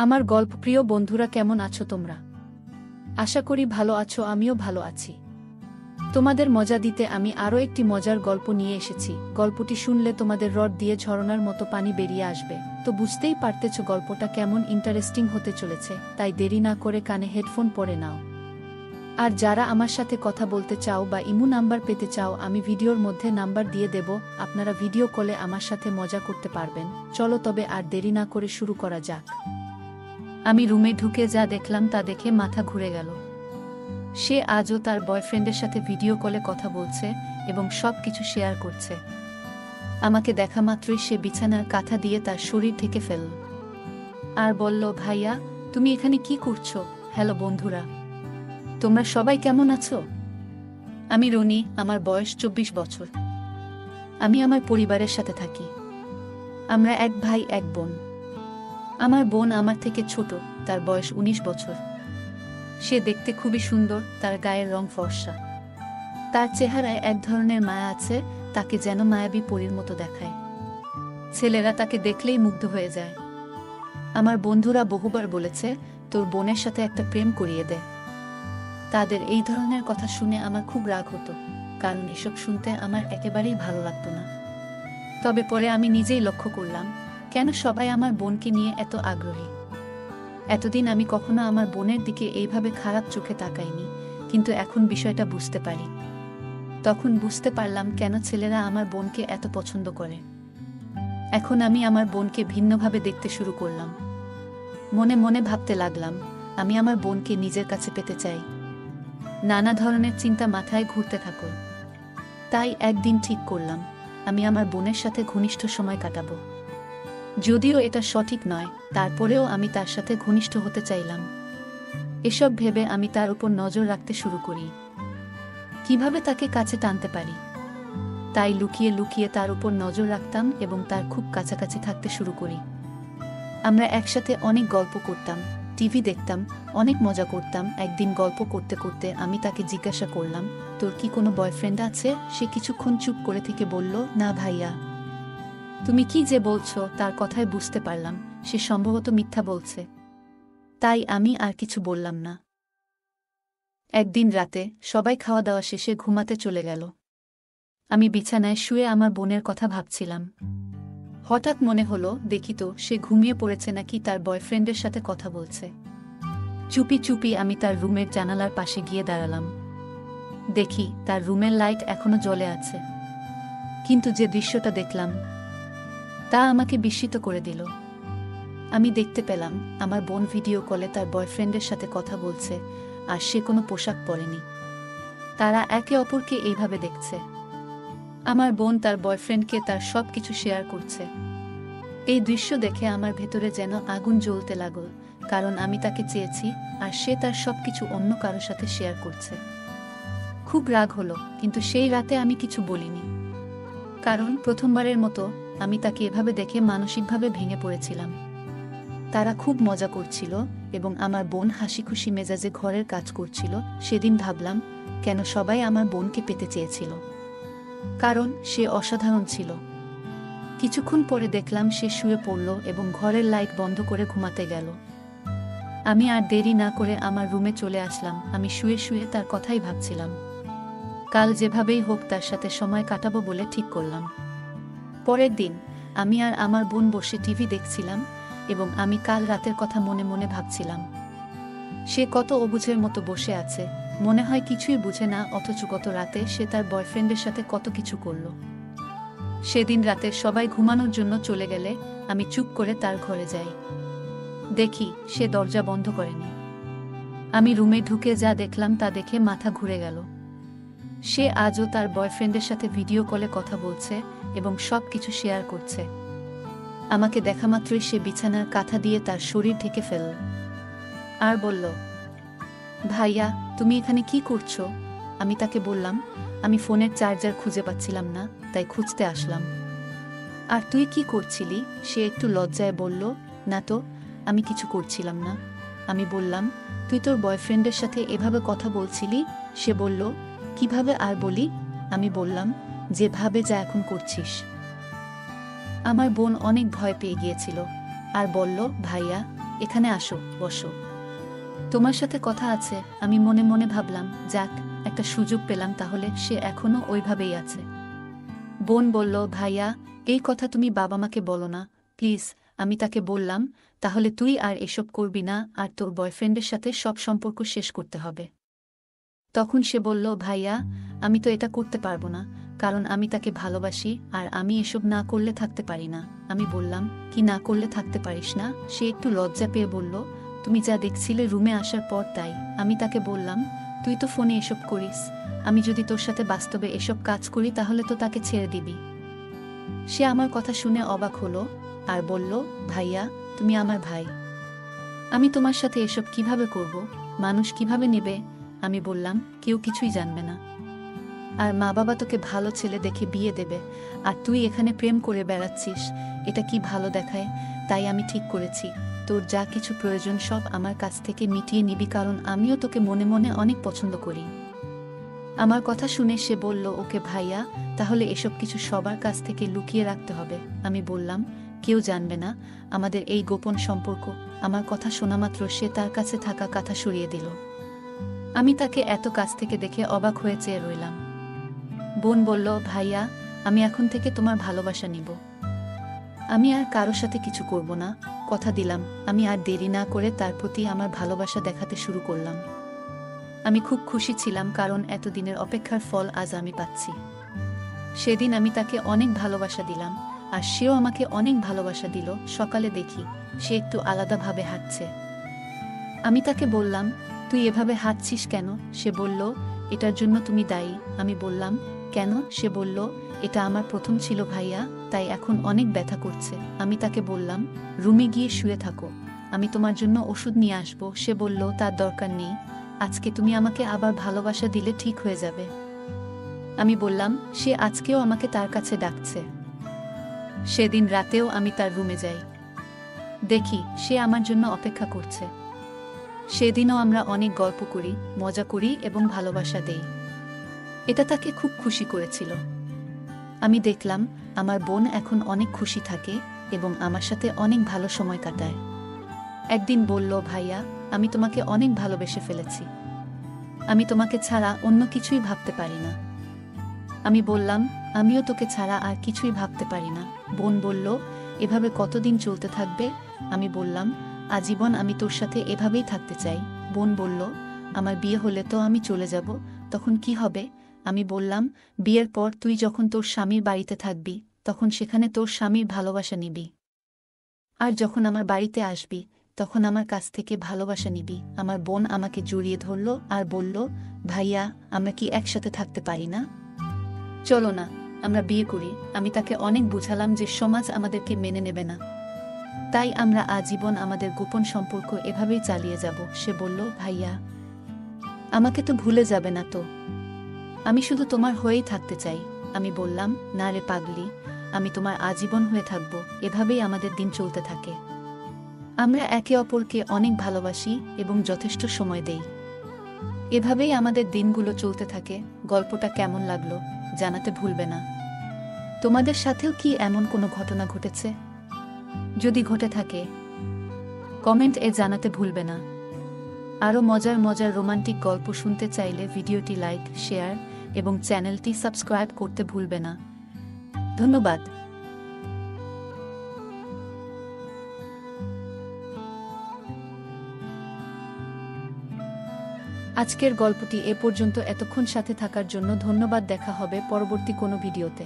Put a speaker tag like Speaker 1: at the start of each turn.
Speaker 1: আমার গল্পপ্রিয় বন্ধুরা, কেমন আছো তোমরা? আশা করি ভালো আছো, আমিও ভালো আছি। তোমাদের মজা দিতে আমি আরও একটি মজার গল্প নিয়ে এসেছি। গল্পটি শুনলে তোমাদের রড দিয়ে ঝরনার মতো পানি বেরিয়ে আসবে। তো বুঝতেই পারতেছ গল্পটা কেমন ইন্টারেস্টিং হতে চলেছে, তাই দেরি না করে কানে হেডফোন পরে নাও। আর যারা আমার সাথে কথা বলতে চাও বা ইমো নাম্বার পেতে চাও, আমি ভিডিওর মধ্যে নাম্বার দিয়ে দেব, আপনারা ভিডিও কলে আমার সাথে মজা করতে পারবেন। চলো তবে আর দেরি না করে শুরু করা যাক। আমি রুমে ঢুকে যা দেখলাম তা দেখে মাথা ঘুরে গেল। সে আজও তার বয়ফ্রেন্ডের সাথে ভিডিও কলে কথা বলছে এবং সব কিছু শেয়ার করছে। আমাকে দেখা মাত্রই সে বিছানার কাঁথা দিয়ে তার শরীর ঢেকে ফেলল আর বলল, ভাইয়া তুমি এখানে কি করছো? হ্যালো বন্ধুরা, তোমরা সবাই কেমন আছো? আমি রনি, আমার বয়স 24 বছর। আমি আমার পরিবারের সাথে থাকি। আমরা এক ভাই এক বোন। আমার বোন আমার থেকে ছোট, তার বয়স 19 বছর। সে দেখতে খুবই সুন্দর, তার গায়ের রং ফর্সা। তার চেহারায় এক ধরনের মায়া আছে, তাকে যেন মায়াবী পরীর মতো দেখায়। ছেলেরা তাকে দেখলেই মুগ্ধ হয়ে যায়। আমার বন্ধুরা বহুবার বলেছে, তোর বোনের সাথে একটা প্রেম করিয়ে দে। তাদের এই ধরনের কথা শুনে আমার খুব রাগ হতো, কারণ এসব শুনতে আমার একেবারেই ভালো লাগতো না। তবে পরে আমি নিজেই লক্ষ্য করলাম, কেন সবাই আমার বোনকে নিয়ে এত আগ্রহী। এতদিন আমি কখনো আমার বোনের দিকে এইভাবে খারাপ চোখে তাকাইনি, কিন্তু এখন বিষয়টা বুঝতে পারি। তখন বুঝতে পারলাম কেন ছেলেরা আমার বোনকে এত পছন্দ করে। এখন আমি আমার বোনকে ভিন্নভাবে দেখতে শুরু করলাম। মনে মনে ভাবতে লাগলাম, আমি আমার বোনকে নিজের কাছে পেতে চাই। নানা ধরনের চিন্তা মাথায় ঘুরতে থাকল। তাই একদিন ঠিক করলাম, আমি আমার বোনের সাথে ঘনিষ্ঠ সময় কাটাবো। যদিও এটা সঠিক নয়, তারপরেও আমি তার সাথে ঘনিষ্ঠ হতে চাইলাম। এসব ভেবে আমি তার উপর নজর রাখতে শুরু করি, কিভাবে তাকে কাছে টানতে পারি। তাই লুকিয়ে লুকিয়ে তার উপর নজর রাখতাম এবং তার খুব কাছাকাছি থাকতে শুরু করি। আমরা একসাথে অনেক গল্প করতাম, টিভি দেখতাম, অনেক মজা করতাম। একদিন গল্প করতে করতে আমি তাকে জিজ্ঞাসা করলাম, তোর কি কোনো বয়ফ্রেন্ড আছে? সে কিছুক্ষণ চুপ করে থেকে বলল, না ভাইয়া। তুমি কি যে বলছো, তার কথায় বুঝতে পারলাম সে সম্ভবত মিথ্যা বলছে। তাই আমি আর কিছু বললাম না। একদিন রাতে সবাই খাওয়া দাওয়া শেষে ঘুমাতে চলে গেল। আমি বিছানায় শুয়ে আমার বোনের কথা ভাবছিলাম। হঠাৎ মনে হলো, দেখি তো সে ঘুমিয়ে পড়েছে নাকি তার বয়ফ্রেন্ডের সাথে কথা বলছে। চুপি চুপি আমি তার রুমের জানালার পাশে গিয়ে দাঁড়ালাম। দেখি তার রুমের লাইট এখনো জ্বলে আছে। কিন্তু যে দৃশ্যটা দেখলাম তা আমাকে বিস্মিত করে দিল। আমি দেখতে পেলাম আমার বোন ভিডিও কলে তার বয়ফ্রেন্ডের সাথে কথা বলছে, আর সে কোনো পোশাক পরেনি। তারা একে অপরকে এইভাবে দেখছে। আমার বোন তার বয়ফ্রেন্ডকে তার সব কিছু শেয়ার করছে। এই দৃশ্য দেখে আমার ভেতরে যেন আগুন জ্বলতে লাগল, কারণ আমি তাকে চেয়েছি আর সে তার সবকিছু অন্য কারোর সাথে শেয়ার করছে। খুব রাগ হলো, কিন্তু সেই রাতে আমি কিছু বলিনি। কারণ প্রথমবারের মতো আমি তাকে এভাবে দেখে মানসিকভাবে ভেঙে পড়েছিলাম। তারা খুব মজা করছিল এবং আমার বোন হাসি খুশি মেজাজে ঘরের কাজ করছিল। সেদিন ভাবলাম, কেন সবাই আমার বোনকে পেতে চেয়েছিল। কারণ সে অসাধারণ ছিল। কিছুক্ষণ পরে দেখলাম সে শুয়ে পড়ল এবং ঘরের লাইট বন্ধ করে ঘুমাতে গেল। আমি আর দেরি না করে আমার রুমে চলে আসলাম। আমি শুয়ে শুয়ে তার কথাই ভাবছিলাম। কাল যেভাবেই হোক তার সাথে সময় কাটাবো বলে ঠিক করলাম। পরের দিন আমি আর আমার বোন বসে টিভি দেখছিলাম এবং আমি কাল রাতের কথা মনে মনে ভাবছিলাম। সে কত অবুঝের মতো বসে আছে, মনে হয় কিছুই বুঝে না, অথচ গত রাতে সে তার বয়ফ্রেন্ডের সাথে কত কিছু করল। সেদিন রাতে সবাই ঘুমানোর জন্য চলে গেলে আমি চুপ করে তার ঘরে যাই। দেখি সে দরজা বন্ধ করেনি। আমি রুমে ঢুকে যা দেখলাম তা দেখে মাথা ঘুরে গেল। সে আজও তার বয়ফ্রেন্ডের সাথে ভিডিও কলে কথা বলছে এবং সব কিছু শেয়ার করছে। আমাকে দেখা মাত্রই সে বিছানার কাঁথা দিয়ে তার শরীর ঢেকে ফেলল আর বলল, ভাইয়া তুমি এখানে কি করছো? আমি তাকে বললাম, আমি ফোনের চার্জার খুঁজে পাচ্ছিলাম না, তাই খুঁজতে আসলাম। আর তুই কি করছিলি? সে একটু লজ্জায় বলল, না তো, আমি কিছু করছিলাম না। আমি বললাম, তুই তোর বয়ফ্রেন্ডের সাথে এভাবে কথা বলছিলি? সে বলল, কিভাবে আর বলি? আমি বললাম, যেভাবে যা এখন করছিস। আমার বোন অনেক ভয় পেয়ে গিয়েছিল আর বলল, ভাইয়া এখানে আসো, বসো। তোমার সাথে কথা আছে। আমি মনে মনে ভাবলাম, যাক, একটা সুযোগ পেলাম, তাহলে সে এখনো ওইভাবেই আছে। বোন বলল, ভাইয়া, এই কথা তুমি বাবা মাকে বলো না প্লিজ। আমি তাকে বললাম, তাহলে তুই আর এসব করবি না, আর তোর বয়ফ্রেন্ডের সাথে সব সম্পর্ক শেষ করতে হবে। তখন সে বলল, ভাইয়া, আমি তো এটা করতে পারবো না, কারণ আমি তাকে ভালোবাসি, আর আমি এসব না করলে থাকতে পারি না। আমি বললাম, কি না করলে থাকতে পারিস না? সে একটু লজ্জা পেয়ে বলল, তুমি যা দেখছিলে রুমে আসার পর তাই। আমি তাকে বললাম, তুই তো ফোনে এসব করিস, আমি যদি তোর সাথে বাস্তবে এসব কাজ করি তাহলে তো তাকে ছেড়ে দিবি। সে আমার কথা শুনে অবাক হলো আর বলল, ভাইয়া, তুমি আমার ভাই, আমি তোমার সাথে এসব কিভাবে করব? মানুষ কিভাবে নেবে? আমি বললাম, কেউ কিছুই জানবে না, আর মা বাবা তোকে ভালো ছেলে দেখে বিয়ে দেবে, আর তুই এখানে প্রেম করে বেড়াচ্ছিস, এটা কি ভালো দেখায়? তাই আমি ঠিক করেছি, তোর যা কিছু প্রয়োজন সব আমার কাছ থেকে মিটিয়ে নিবি, কারণ আমিও তোকে মনে মনে অনেক পছন্দ করি। আমার কথা শুনে সে বলল, ওকে ভাইয়া, তাহলে এসব কিছু সবার কাছ থেকে লুকিয়ে রাখতে হবে। আমি বললাম, কেউ জানবে না আমাদের এই গোপন সম্পর্ক। আমার কথা শোনামাত্র সে তার কাছে থাকা কাঁথা সরিয়ে দিল। আমি তাকে এত কাছ থেকে দেখে অবাক হয়ে চেয়ে রইলাম। বোন বলল, ভাইয়া, আমি এখন থেকে তোমার ভালোবাসা নিব, আমি আর কারো সাথে কিছু করব না, কথা দিলাম। আমি আর দেরি না করে তার প্রতি আমার ভালোবাসা দেখাতে শুরু করলাম। আমি খুব খুশি ছিলাম, কারণ এতদিনের অপেক্ষার ফল আজ আমি পাচ্ছি। সেদিন আমি তাকে অনেক ভালোবাসা দিলাম, আর সেও আমাকে অনেক ভালোবাসা দিল। সকালে দেখি সে একটু আলাদাভাবে হাঁটছে। আমি তাকে বললাম, তুই এভাবে হাঁটছিস কেন? সে বলল, এটার জন্য তুমি দায়ী। আমি বললাম, কেন? সে বলল, এটা আমার প্রথম ছিল ভাইয়া, তাই এখন অনেক ব্যথা করছে। আমি তাকে বললাম, রুমে গিয়ে শুয়ে থাকো, আমি তোমার জন্য ওষুধ নিয়ে আসবো। সে বলল, তার দরকার নেই, আজকে তুমি আমাকে আবার ভালোবাসা দিলে ঠিক হয়ে যাবে। আমি বললাম, সে আজকেও আমাকে তার কাছে ডাকছে। সেদিন রাতেও আমি তার রুমে যাই, দেখি সে আমার জন্য অপেক্ষা করছে। সেদিনও আমরা অনেক গল্প করি, মজা করি এবং ভালোবাসা দেই। এটা তাকে খুব খুশি করেছিল। আমি দেখলাম আমার বোন এখন অনেক খুশি থাকে এবং আমার সাথে অনেক ভালো সময় কাটায়। একদিন বলল, ভাইয়া, আমি তোমাকে অনেক ভালোবেসে ফেলেছি, আমি তোমাকে ছাড়া অন্য কিছুই ভাবতে পারি না। আমি বললাম, আমিও তোকে ছাড়া আর কিছুই ভাবতে পারি না। বোন বলল, এভাবে কতদিন চলতে থাকবে? আমি বললাম, আজীবন আমি তোর সাথে এভাবেই থাকতে চাই। বোন বলল, আমার বিয়ে হলে তো আমি চলে যাব, তখন কি হবে? আমি বললাম, বিয়ের পর তুই যখন তোর স্বামীর বাড়িতে থাকবি তখন সেখানে তোর স্বামীর ভালোবাসা নিবি, আর যখন আমার বাড়িতে আসবি তখন আমার কাছ থেকে ভালোবাসা নিবি। আমার বোন আমাকে জড়িয়ে ধরল আর বলল, ভাইয়া, আমরা কি একসাথে থাকতে পারি না? চলো না, আমরা বিয়ে করি। আমি তাকে অনেক বুঝালাম যে সমাজ আমাদেরকে মেনে নেবে না, তাই আমরা আজীবন আমাদের গোপন সম্পর্ক এভাবেই চালিয়ে যাব। সে বলল, ভাইয়া, আমাকে তো ভুলে যাবে না তো? আমি শুধু তোমার হয়েই থাকতে চাই। আমি বললাম, না রে পাগলি, আমি তোমার আজীবন হয়ে থাকব। এভাবেই আমাদের দিন চলতে থাকে, আমরা একে অপরকে অনেক ভালোবাসি এবং যথেষ্ট সময় দেই। এভাবেই আমাদের দিনগুলো চলতে থাকে। গল্পটা কেমন লাগলো জানাতে ভুলবে না। তোমাদের সাথেও কি এমন কোনো ঘটনা ঘটেছে? যদি ঘটে থাকে কমেন্ট এ জানাতে ভুলবে না। আরও মজার মজার রোমান্টিক গল্প শুনতে চাইলে ভিডিওটি লাইক, শেয়ার এবং চ্যানেলটি সাবস্ক্রাইব করতে ভুলবে না। ধন্যবাদ। আজকের গল্পটি এ পর্যন্ত। এতক্ষণ সাথে থাকার জন্য ধন্যবাদ। দেখা হবে পরবর্তী কোনো ভিডিওতে।